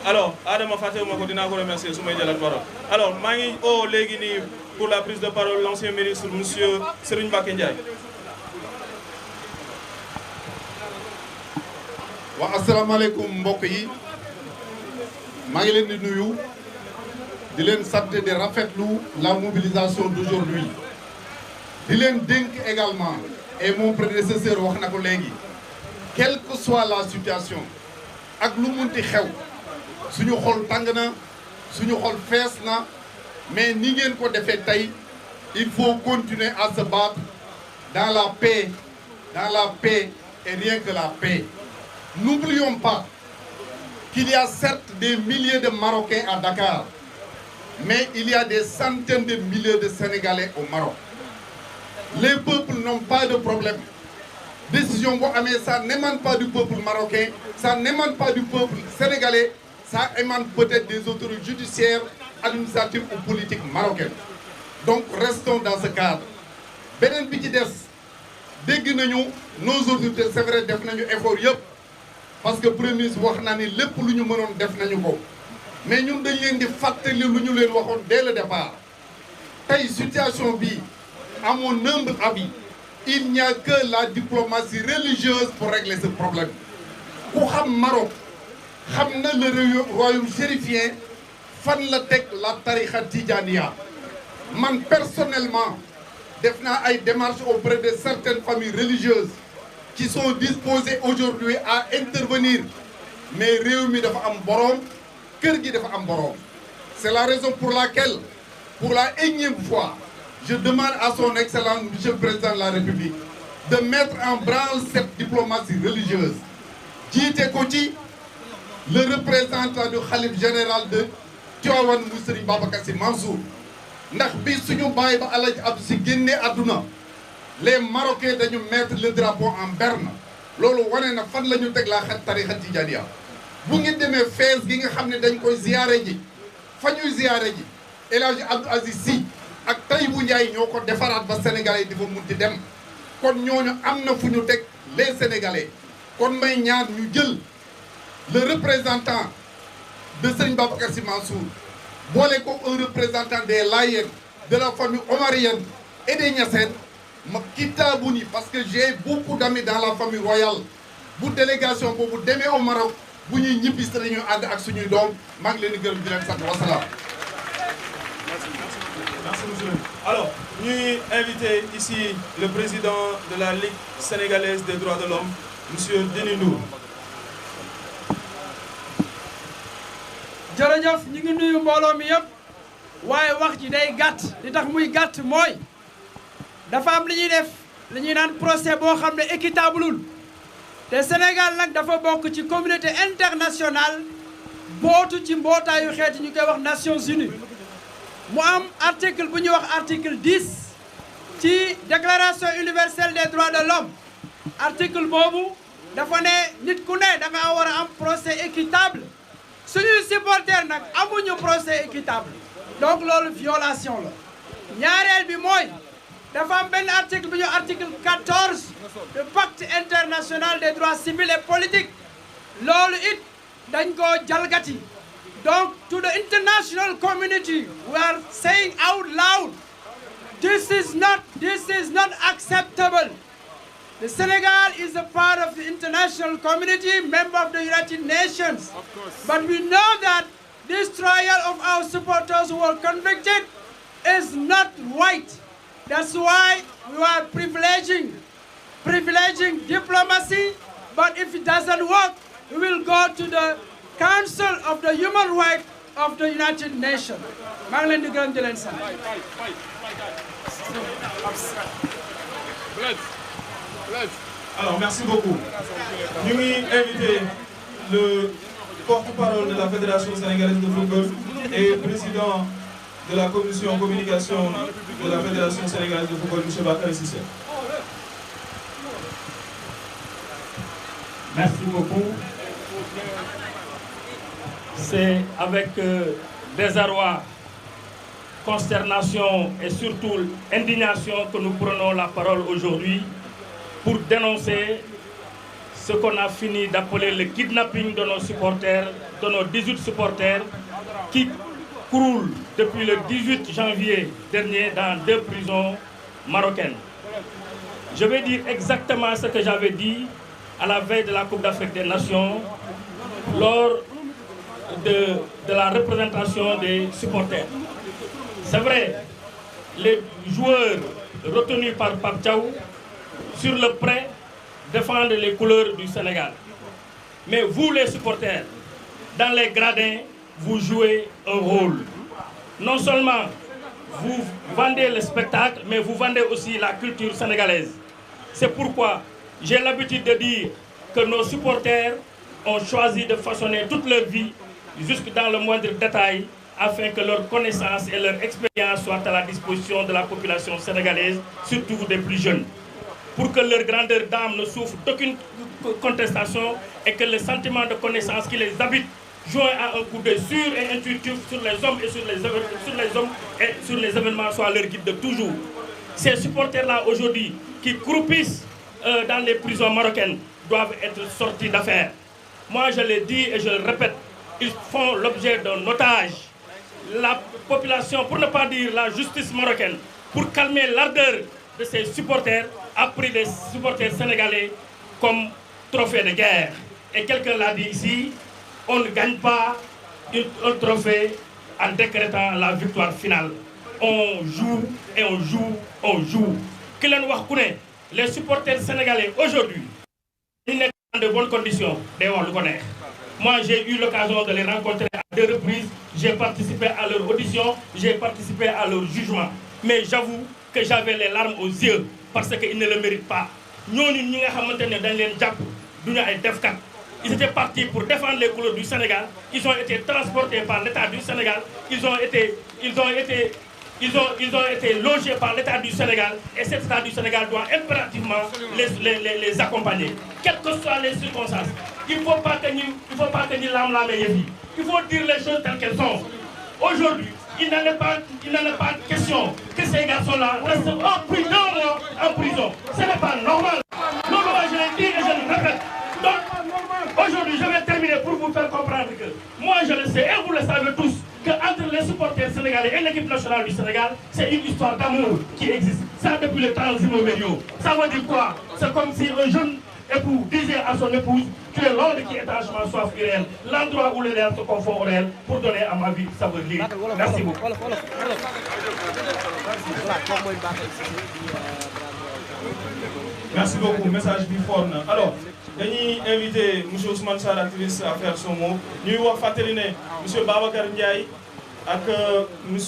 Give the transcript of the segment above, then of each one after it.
alors Adama fàttewuma ko dinaa ko remercier su may jëlaat parole alors maa ngi léegi nii pour la prise de parole l'ancien ministre monsieur Serigne Mbacké Ndiaye. waa asalaamaaleykum mbokk yi maa ngi leen di nuyu di leen sant di rafetlu la mobilisation d'aujourd'hui di leen dénk également et mon prédécesseur wax na ko léegi quelle que soit la situation ak lu munti xew suñu xol tàng na suñu xol fees na mais ni ngeen ko defee tey il faut continuer à se battre dans la paix et rien que la paix. N'oublions pas qu'il y a certes des milliers de Marocains à Dakar, mais il y a des centaines de milliers de Sénégalais au Maroc. Les peuples n'ont pas de problème. Décision boo amee ça n'émane pas du peuple marocain, ça n'émane pas du peuple sénégalais, ça émane peut-être des autorités judiciaires, administratives ou politiques marocaines. Donc restons dans ce cadre. beneen bi ci des dégg nañu nos autorités c'est vrai def nañu effort yëpp parce que premier ministre wax na ni lépp lu ñu mënoon def nañu ko mais ñun dañ leen di fàttali lu ñu leen waxoon dès le départ tey situation bi à mon humble avis il n'y a que la diplomatie religieuse pour régler ce problème ku xam Maroc xam na le royaume chérifien fan la teg la tarixa Tidjaniya man personnellement def naa ay démarches auprès de certaines familles religieuses qui sont disposées aujourd'hui à intervenir mais réew mi dafa am boroom kër gi dafa am boroom c'est la raison pour laquelle pour la énième fois je demande à son excellence monsieur le président de la République de mettre en branle cette diplomatie religieuse jiite ko ci le représentant du khalife général de Tivaouane mu Serigne Babacar Sy Mansour ndax bi suñu bàyyi ba Alaaji Abdou Sy génne àdduna les Marocains dañu mettre le drapeau en berne loolu wane na fan la ñu teg la xat tarixa Tijaaniya bu ngeen demee Fès gi nga xam ne dañ koy ziyaare ji fa ñuy ziyaare ji El Hadji Abdou Aziz Sy ak Taïbu Ndiaye ñoo ko defaraat ba Sénégalais yi di fa munti dem kon ñooñu am na fu ñu teg les Sénégalais kon may ñaan ñu jël le représentant de Serigne Babacar Sy Mansour boole ko un représentant des Layènes de la famille omarienne et des Niassènes ma kitaabu ni parce que j'ai beaucoup d'amis dans la famille royale bu délégation boobu demee au Maroc bu ñuy ñibbis dañuy ànd ak suñuy doom maa ngi leen di gërëm di leen sant wasalaam. Merci monsieur. Alors ñuy invité ici le président de la Ligue sénégalaise des droits de l'homme monsieur Denis Ndour. jërëjëf ñu ngi nuyu mbooloo mi yëpp waaye wax ji day gàtt li tax muy gàtt mooy dafa am li ñuy def li ñuy naan procès boo xam ne équitableul te Sénégal nag dafa bokk ci communauté internationale bootu ci mbootaayu xeeti ñu koy wax Nations Unies mu am article bu ñuy wax article 10 ci déclaration universelle des droits de l'homme article boobu dafa ne nit ku ne da nga war a am procès équitable suñuy supporter nag amuñu procès équitable donc loolu violation la ñaareel bi mooy dafa am benn article bu ñu article 14 du pacte international des droits civils et politiques loolu it dañ ko jalgati donc to the international community we are saying out loud this is not acceptable. The Senegal is a part of the international community, member of the United Nations. But we know that this trial of our supporters who were convicted is not right. That's why we are privileging diplomacy. But if it doesn't work, we will go to the Council of the Human Rights of the United Nations. maa ngi leen di gërëm di leen sant. Alors, merci beaucoup. Nous avons invité le porte-parole de la Fédération sénégalaise de football et président de la commission communication de la Fédération sénégalaise de football, M. Bakary Cissé. Merci beaucoup. C'est avec désarroi, consternation et surtout indignation que nous prenons la parole aujourd'hui pour dénoncer ce qu'on a fini d'appeler le kidnapping de nos supporters, de nos 18 supporters qui croulent depuis le 18 janvier dernier dans 2 prisons marocaines. Je vais dire exactement ce que j'avais dit à la veille de la Coupe d'Afrique des Nations lors de la représentation des supporters. C'est vrai, les joueurs retenus par Pape Thiaw sur le prêt défendent les couleurs du Sénégal. Mais vous les supporters, dans les gradins, vous jouez un rôle. Non seulement vous vendez le spectacle, mais vous vendez aussi la culture sénégalaise. C'est pourquoi j'ai l'habitude de dire que nos supporters ont choisi de façonner toute leur vie, jusque dans le moindre détail, afin que leur connaissance et leur expérience soient à la disposition de la population sénégalaise, surtout des plus jeunes. Pour que leur grandeur d'âme ne souffre d'aucune contestation et que le sentiment de connaissance qui les habite, joint à un coup d'œil sûr et intuitif sur les hommes et sur les événements, soit leur guide de toujours. Ces supporters-là aujourd'hui qui croupissent dans les prisons marocaines doivent être sortis d'affaires. Moi je l'ai dit et je le répète, ils font l'objet d'un otage. La population, pour ne pas dire la justice marocaine, pour calmer l'ardeur de ces supporters, a pris les supporters sénégalais comme trophée de guerre. Et quelqu'un l'a dit ici, on ne gagne pas un trophée en décrétant la victoire finale. On joue et on joue, on joue. Les supporters sénégalais aujourd'hui, ils sont dans de bonnes conditions. Moi, j'ai eu l'occasion de les rencontrer à 2 reprises. J'ai participé à leur audition, j'ai participé à leur jugement. Mais j'avoue que j'avais les larmes aux yeux parce qu'ils ne le méritent pas. Nous, ils étaient partis pour défendre les couleurs du Sénégal. Ils ont été transportés par l'État du Sénégal. Ils ont été logés par l'État du Sénégal. Et cet État du Sénégal doit impérativement les accompagner. Quelles que soient les circonstances. Il ne faut pas que nous l'âme. Il faut dire les choses telles qu'elles sont. Aujourd'hui, il n'en est pas question que ces garçons-là restent plus d'1 mois en prison. Ce n'est pas normal. Non, je l'ai dit et je le répète. Donc, aujourd'hui, je vais terminer pour vous faire comprendre que moi, je le sais et vous le savez tous, qu'entre les supporters sénégalais et l'équipe nationale du Sénégal, c'est une histoire d'amour qui existe. Ça depuis le temps immémoriaux. Ça veut dire quoi? C'est comme si un jeune époux disait à son épouse, tu es l'homme qui est arrachement soif irréel, l'endroit où les réels se confondent au réel, pour donner à ma vie saveur libre. Merci beaucoup. Merci beaucoup, message bi fort na. Alors, dañuy inviter M. Ousmane Sarr, activiste, à faire son mot. Ñuy wax fàttali ne M. Babacar Ndiaye ak M.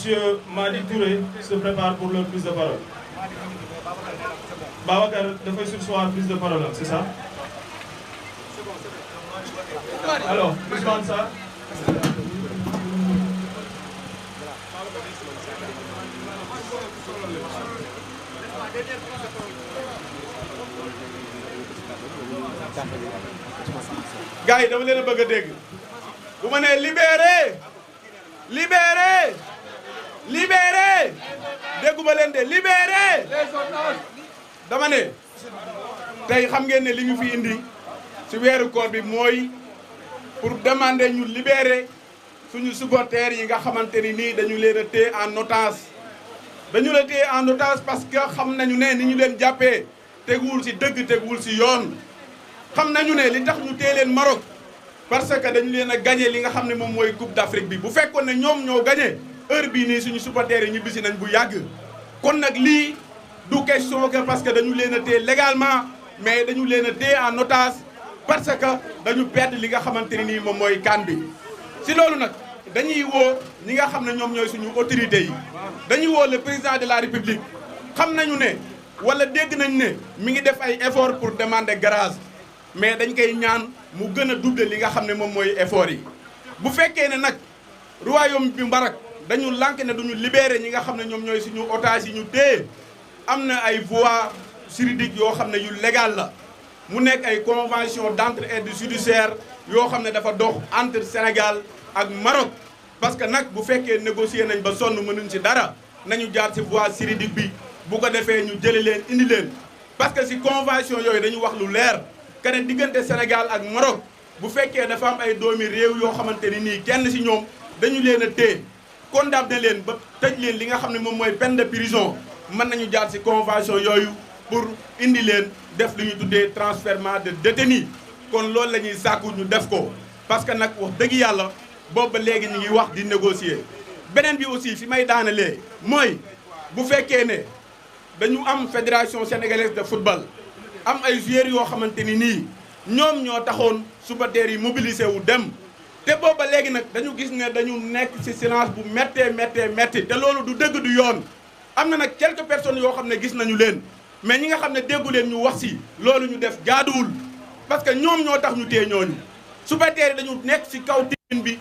Madi Touré se préparent pour leur prise de parole. Babacar dafay surseoir prise de parole, c'est ça? Alors, Ousmane Sarr. gars yi dama leen a bëgg a dégg bu ma nee libéré libéré libéré dégguma leen de libéré dama ne tey xam ngeen ne li ñu fi indi ci weeru koor bi mooy pour demander ñu libérer suñu supporters yi nga xamante ni nii dañu leen a téye en otage. dañu la téye en otage parce que xam nañu ne ni ñu leen jàppee teguwul ci dëgg teguwul ci yoon. xam nañu ne li tax ñu téye leen Maroc parce que dañu leen a gagné li nga xam ne moom mooy Coupe d'Afrique bi bu fekkoon ne ñoom ñoo gagné heure bii nii suñu supporters yi ñibbisi nañ bu yàgg. kon nag lii du question que parce que dañu leen a téye légalement mais dañu leen a téye en otage parce que dañu perdre li nga xamante ne nii moom mooy CAN bi. si loolu nag dañuy woo ñi nga xam ne ñoom ñooy suñu autorités yi dañuy woo le président de la République xam nañu ne wala dégg nañu ne mi ngi def ay efforts pour demander grâce. mais dañ koy ñaan mu gën a doubler li nga xam ne moom mooy effort yi bu fekkee ne nag royaume bi Maroc dañu lànk ne duñu libérer ñi nga xam ne ñoom ñooy suñu otages yi ñu téye am na ay voies juridiques yoo xam ne yu légal la mu nekk ay convention d'entraide judiciaire yoo xam ne dafa dox entre Sénégal ak Maroc parce que nag bu fekkee négocier nañ ba sonn mënuñ ci dara nañu jaar ci voie juridique bi bu ko defee ñu jëli leen indi leen parce que ci convention yooyu dañu wax lu leer que ne diggante Sénégal ak Maroc bu fekkee dafa am ay doomi réew yoo xamante ni nii kenn ci ñoom dañu leen a téye condamné leen ba tëj leen li nga xam ne moom mooy peine de prison mën nañu jaar ci convention yooyu pour indi leen def lu ñu tuddee transfèrement de détenus kon loolu la ñuy sàkku ñu def ko parce que nag wax dëgg yàlla boobu ba léegi ñu ngi wax di négocier beneen bi aussi fi may daanalee mooy bu fekkee ne dañu am fédération sénégalaise de football am ay joueurs yoo xamante ni nii ñoom ñoo taxoon supporters yi mobilisé wu dem te boobu ba léegi nag dañu gis ne dañu nekk ci silence bu métti te loolu du dëgg du yoon am na nag quelques personnes yoo xam ne gis nañu leen mais ñi nga xam ne déggu leen ñu wax ci loolu ñu def jaaduwul parce que ñoom ñoo tax ñu téye ñooñu supporters yi dañu nekk ci kaw tribune bi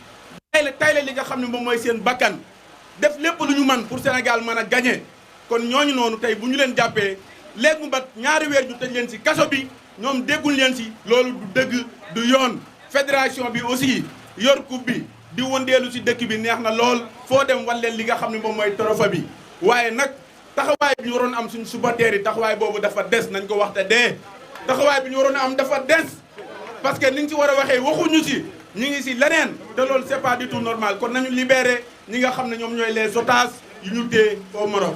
tayle li nga xam ne moom mooy seen bakkan def lépp lu ñu mën pour Sénégal mën a gagné kon ñooñu noonu tey bu ñu leen jàppee léegi mu bat ñaari weer ñu tëj leen ci kaso bi ñoom déggul leen ci loolu du dëgg du yoon fédération bi aussi yor coupe bi di wëndeelu ci dëkk bi neex na lool foo dem wan leen li nga xam ne moom mooy trophée bi waaye nag taxawaay bi ñu waroon am suñu supporters yi taxawaay boobu dafa des nañ ko waxte dee taxawaay bi ñu waroon a am dafa des parce que niñ ci war a waxee waxuñu ci ñu ngi ci leneen te loolu c'est pas du tout normal kon nañu libéré ñi nga xam ne ñoom ñooy les otages yu ñu téye au Maroc